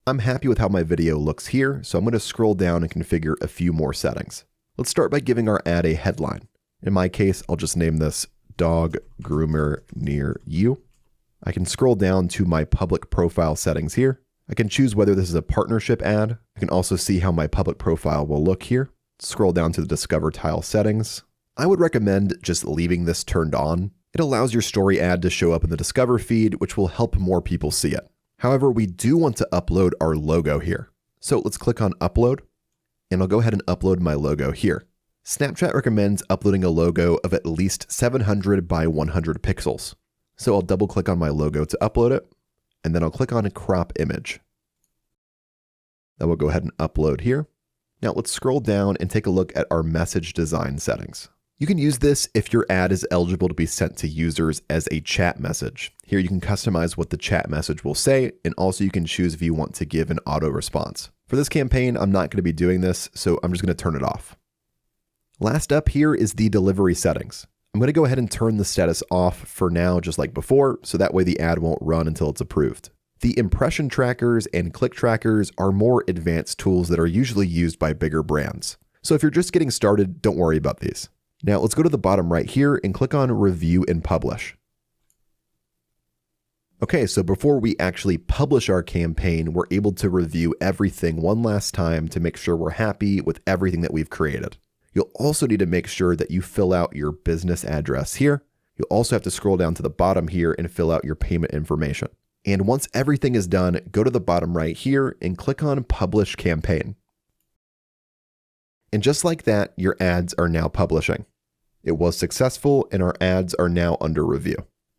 I'm happy with how my video looks here, so I'm going to scroll down and configure a few more settings. Let's start by giving our ad a headline. In my case, I'll just name this Dog Groomer Near You. I can scroll down to my public profile settings here. I can choose whether this is a partnership ad. I can also see how my public profile will look here. Scroll down to the Discover tile settings. I would recommend just leaving this turned on. It allows your story ad to show up in the Discover feed, which will help more people see it. However, we do want to upload our logo here. So let's click on Upload, and I'll go ahead and upload my logo here. Snapchat recommends uploading a logo of at least 700 by 100 pixels. So I'll double click on my logo to upload it, and then I'll click on Crop Image. Then we'll go ahead and upload here. Now let's scroll down and take a look at our message design settings. You can use this if your ad is eligible to be sent to users as a chat message. Here you can customize what the chat message will say, and also you can choose if you want to give an auto response. For this campaign, I'm not going to be doing this, so I'm just going to turn it off. Last up here is the delivery settings. I'm going to go ahead and turn the status off for now, just like before, so that way the ad won't run until it's approved. The impression trackers and click trackers are more advanced tools that are usually used by bigger brands. So if you're just getting started, don't worry about these. Now let's go to the bottom right here and click on Review and Publish. Okay, so before we actually publish our campaign, we're able to review everything one last time to make sure we're happy with everything that we've created. You'll also need to make sure that you fill out your business address here. You'll also have to scroll down to the bottom here and fill out your payment information. And once everything is done, go to the bottom right here and click on Publish Campaign. And just like that, your ads are now publishing. It was successful and our ads are now under review.